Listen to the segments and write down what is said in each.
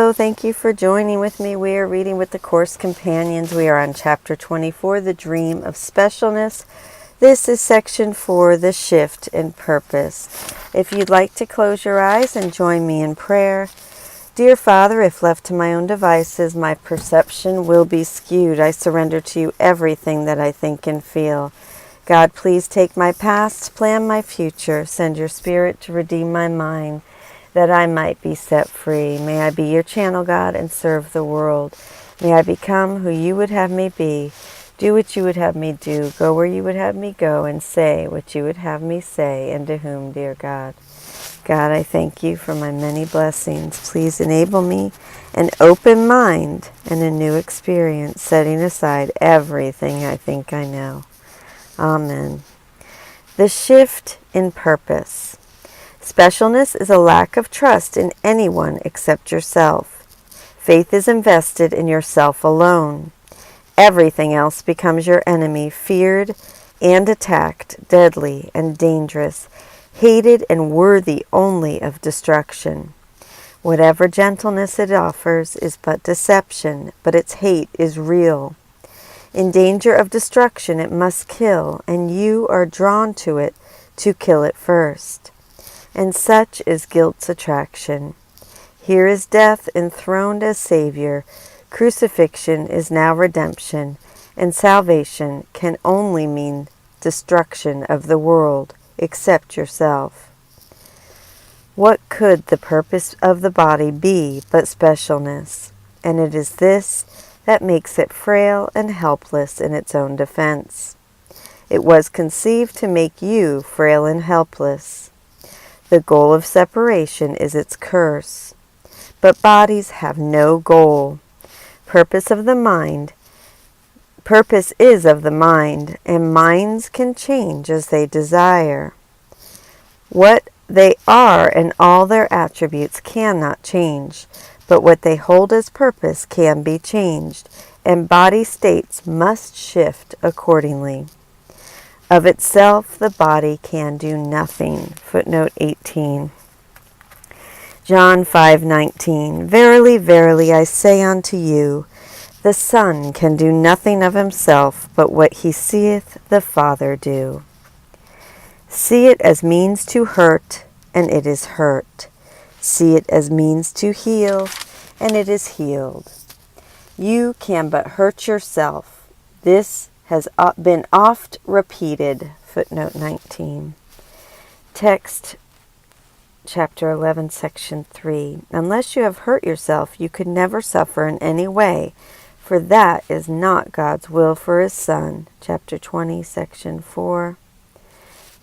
Hello, thank you for joining with me. We are reading with the Course Companions. We are on Chapter 24, The Dream of Specialness. This is Section 4, The Shift in Purpose. If you'd like to close your eyes and join me in prayer. Dear Father, if left to my own devices, my perception will be skewed. I surrender to you everything that I think and feel. God, please take my past, plan my future, send your Spirit to redeem my mind, that I might be set free. May I be your channel, God, and serve the world. May I become who you would have me be, do what you would have me do, go where you would have me go, and say what you would have me say, and to whom, dear God. God, I thank you for my many blessings. Please enable me an open mind and a new experience, setting aside everything I think I know. Amen. The shift in purpose. Specialness is a lack of trust in anyone except yourself. Faith is invested in yourself alone. Everything else becomes your enemy, feared and attacked, deadly and dangerous, hated and worthy only of destruction. Whatever gentleness it offers is but deception, but its hate is real. In danger of destruction it must kill, and you are drawn to it to kill it first. And such is guilt's attraction. Here is death enthroned as Savior. Crucifixion is now redemption, and salvation can only mean destruction of the world, except yourself. What could the purpose of the body be but specialness? And it is this that makes it frail and helpless in its own defense. It was conceived to make you frail and helpless. The goal of separation is its curse. But bodies have no goal. Purpose is of the mind, and minds can change as they desire. What they are and all their attributes cannot change, but what they hold as purpose can be changed, and body states must shift accordingly. Of itself, the body can do nothing. Footnote 18. John 5:19. Verily, verily, I say unto you, the Son can do nothing of himself, but what he seeth the Father do. See it as means to hurt, and it is hurt. See it as means to heal, and it is healed. You can but hurt yourself. This has been oft repeated. Footnote 19. Text, chapter 11, section 3. Unless you have hurt yourself, you could never suffer in any way, for that is not God's will for his Son. Chapter 20, section 4.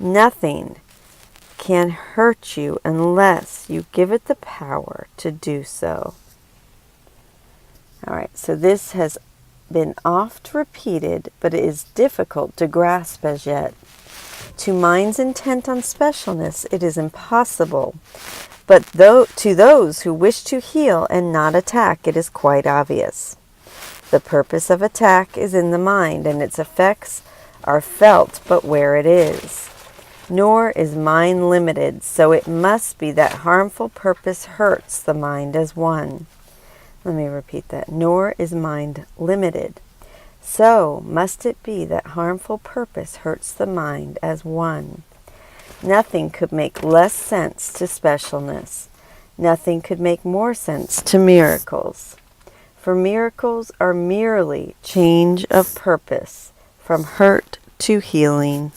Nothing can hurt you unless you give it the power to do so. All right, so this has been oft repeated, but it is difficult to grasp as yet. To minds intent on specialness, it is impossible. But to those who wish to heal and not attack, it is quite obvious. The purpose of attack is in the mind, and its effects are felt but where it is. Nor is mind limited, so it must be that harmful purpose hurts the mind as one. Let me repeat that. Nor is mind limited. So must it be that harmful purpose hurts the mind as one. Nothing could make less sense to specialness. Nothing could make more sense to miracles. For miracles are merely change of purpose from hurt to healing.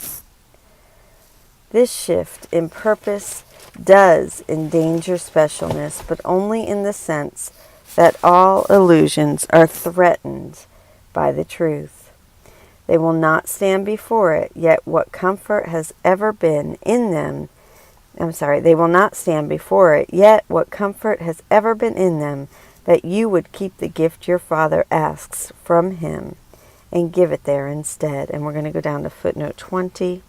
This shift in purpose does endanger specialness, but only in the sense that all illusions are threatened by the truth. They will not stand before it, yet what comfort has ever been in them, they will not stand before it, yet what comfort has ever been in them, that you would keep the gift your Father asks from him and give it there instead. And we're going to go down to footnote 20.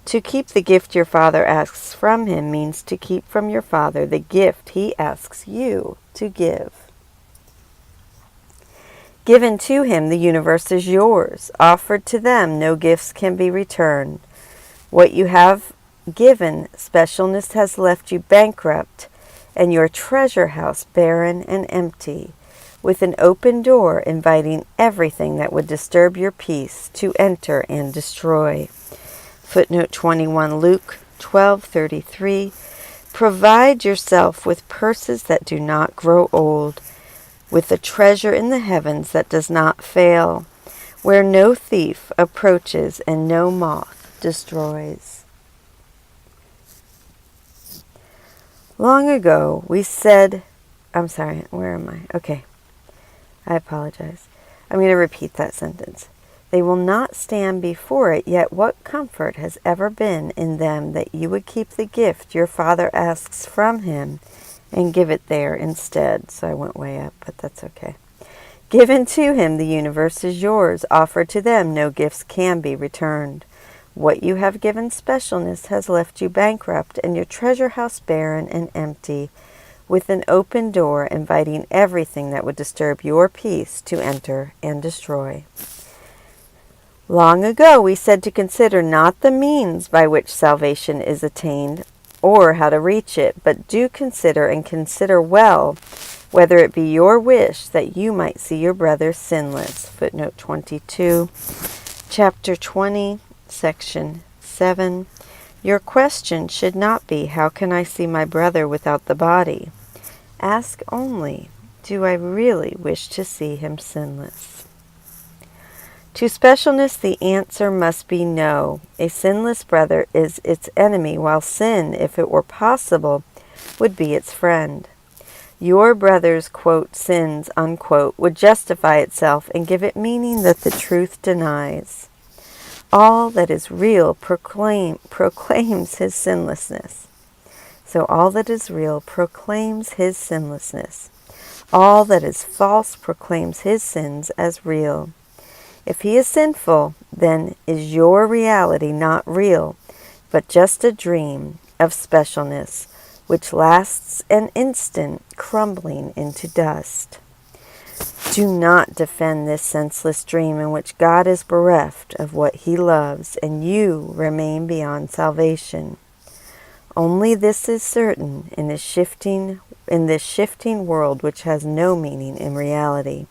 To keep the gift your Father asks from him means to keep from your Father the gift he asks you to give. Given to him, the universe is yours. Offered to them, no gifts can be returned. What you have given, specialness has left you bankrupt, and your treasure house barren and empty, with an open door inviting everything that would disturb your peace to enter and destroy. Footnote 21, Luke 12:33. Provide yourself with purses that do not grow old, with a treasure in the heavens that does not fail, where no thief approaches and no moth destroys. Long ago, we said, where am I? Okay, I apologize. I'm going to repeat that sentence. They will not stand before it, yet what comfort has ever been in them that you would keep the gift your Father asks from him and give it there instead. So I went way up, but that's okay. Given to him, the universe is yours. Offered to them, no gifts can be returned. What you have given specialness has left you bankrupt and your treasure house barren and empty, with an open door inviting everything that would disturb your peace to enter and destroy. Long ago we said to consider not the means by which salvation is attained, or how to reach it, but do consider and consider well whether it be your wish that you might see your brother sinless. Footnote 22, chapter 20, section 7. Your question should not be, how can I see my brother without the body? Ask only, do I really wish to see him sinless? To specialness the answer must be no. A sinless brother is its enemy, while sin, if it were possible, would be its friend. Your brother's, quote, sins, unquote, would justify itself and give it meaning that the truth denies. All that is real proclaims his sinlessness. So all that is real proclaims his sinlessness. All that is false proclaims his sins as real. If he is sinful, then is your reality not real, but just a dream of specialness, which lasts an instant, crumbling into dust. Do not defend this senseless dream in which God is bereft of what he loves, and you remain beyond salvation. Only this is certain in this shifting world which has no meaning in reality.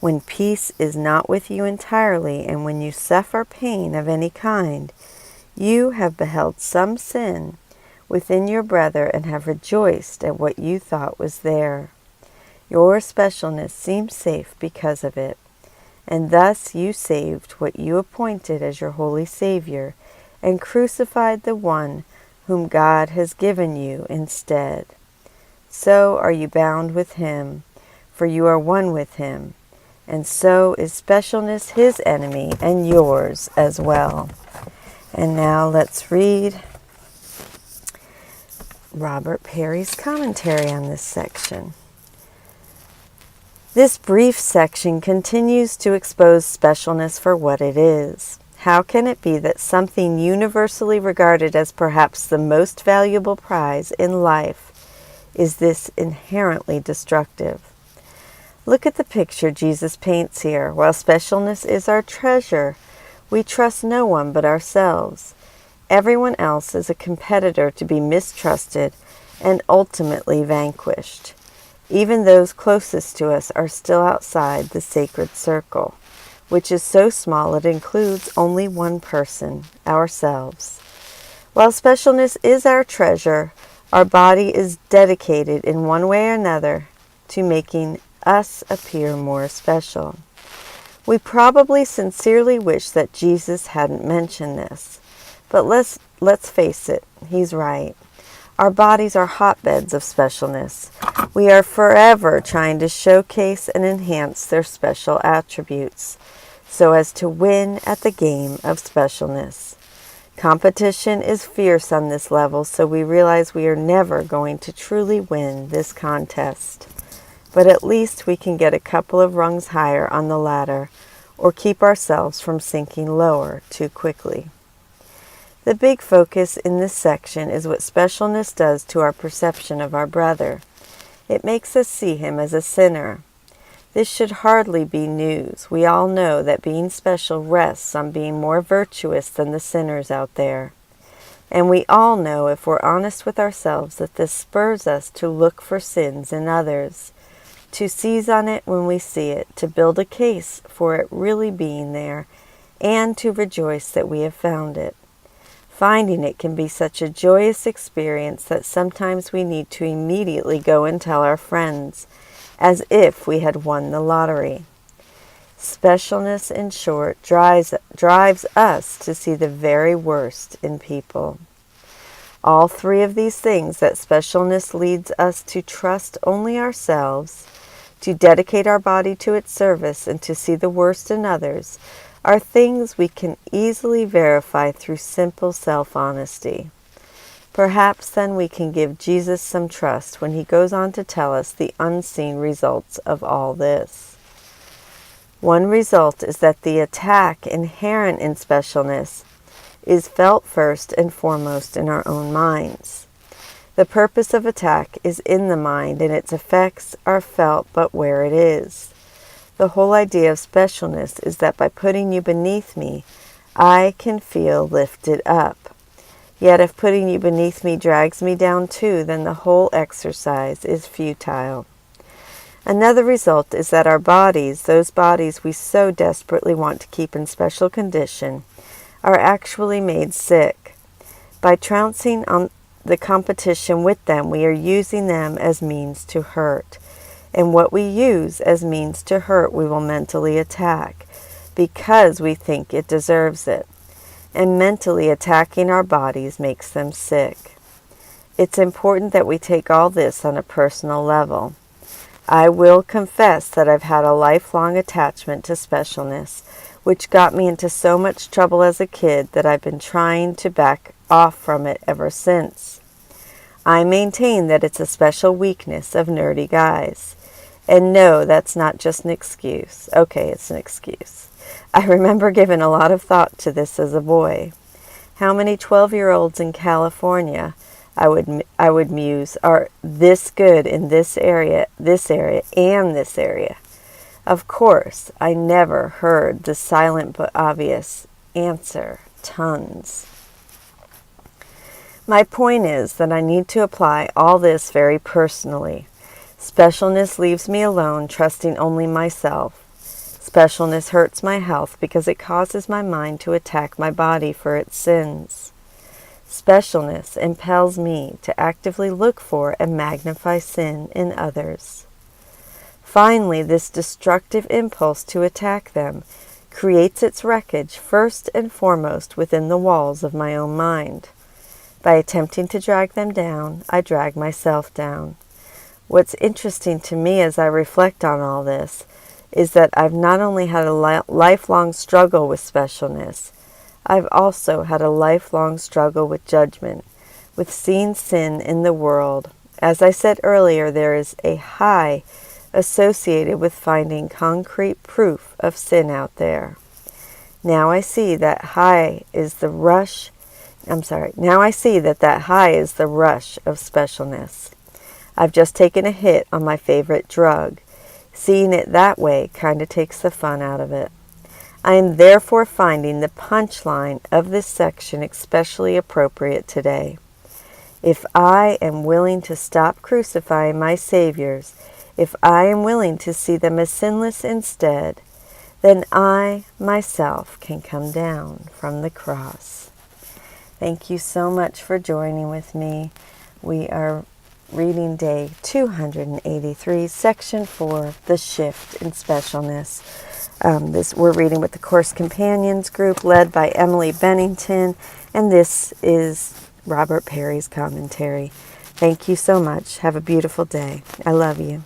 When peace is not with you entirely, and when you suffer pain of any kind, you have beheld some sin within your brother and have rejoiced at what you thought was there. Your specialness seems safe because of it, and thus you saved what you appointed as your holy Savior, and crucified the one whom God has given you instead. So are you bound with him, for you are one with him. And so is specialness his enemy and yours as well. And now let's read Robert Perry's commentary on this section. This brief section continues to expose specialness for what it is. How can it be that something universally regarded as perhaps the most valuable prize in life is this inherently destructive? Look at the picture Jesus paints here. While specialness is our treasure, we trust no one but ourselves. Everyone else is a competitor to be mistrusted and ultimately vanquished. Even those closest to us are still outside the sacred circle, which is so small it includes only one person, ourselves. While specialness is our treasure, our body is dedicated in one way or another to making us appear more special. We probably sincerely wish that Jesus hadn't mentioned this, but let's face it, he's right. Our bodies are hotbeds of specialness. We are forever trying to showcase and enhance their special attributes, so as to win at the game of specialness. Competition is fierce on this level, so we realize we are never going to truly win this contest. But at least we can get a couple of rungs higher on the ladder, or keep ourselves from sinking lower too quickly. The big focus in this section is what specialness does to our perception of our brother. It makes us see him as a sinner. This should hardly be news. We all know that being special rests on being more virtuous than the sinners out there. And we all know, if we're honest with ourselves, that this spurs us to look for sins in others, to seize on it when we see it, to build a case for it really being there, and to rejoice that we have found it. Finding it can be such a joyous experience that sometimes we need to immediately go and tell our friends, as if we had won the lottery. Specialness, in short, drives us to see the very worst in people. All three of these things, that specialness leads us to trust only ourselves, to dedicate our body to its service, and to see the worst in others, are things we can easily verify through simple self-honesty. Perhaps then we can give Jesus some trust when he goes on to tell us the unseen results of all this. One result is that the attack inherent in specialness is felt first and foremost in our own minds. The purpose of attack is in the mind, and its effects are felt but where it is. The whole idea of specialness is that by putting you beneath me, I can feel lifted up. Yet if putting you beneath me drags me down too, then the whole exercise is futile. Another result is that our bodies, those bodies we so desperately want to keep in special condition, are actually made sick. By trouncing on the competition with them, we are using them as means to hurt. And what we use as means to hurt, we will mentally attack, because we think it deserves it. And mentally attacking our bodies makes them sick. It's important that we take all this on a personal level. I will confess that I've had a lifelong attachment to specialness, which got me into so much trouble as a kid that I've been trying to back off from it ever since. I maintain that it's a special weakness of nerdy guys. And no, that's not just an excuse. Okay, it's an excuse. I remember giving a lot of thought to this as a boy. How many 12-year-olds in California, I would muse, are this good in this area, and this area? Of course, I never heard the silent but obvious answer, tons. My point is that I need to apply all this very personally. Specialness leaves me alone, trusting only myself. Specialness hurts my health because it causes my mind to attack my body for its sins. Specialness impels me to actively look for and magnify sin in others. Finally, this destructive impulse to attack them creates its wreckage first and foremost within the walls of my own mind. By attempting to drag them down, I drag myself down. What's interesting to me as I reflect on all this is that I've not only had a lifelong struggle with specialness, I've also had a lifelong struggle with judgment, with seeing sin in the world. As I said earlier, there is a high associated with finding concrete proof of sin out there. Now I see that high is the rush. Now I see that high is the rush of specialness. I've just taken a hit on my favorite drug. Seeing it that way kind of takes the fun out of it. I am therefore finding the punchline of this section especially appropriate today. If I am willing to stop crucifying my saviors, if I am willing to see them as sinless instead, then I myself can come down from the cross. Thank you so much for joining with me. We are reading day 283, section 4, the shift in specialness. We're reading with the Course Companions group led by Emily Bennington, and this is Robert Perry's commentary. Thank you so much. Have a beautiful day. I love you.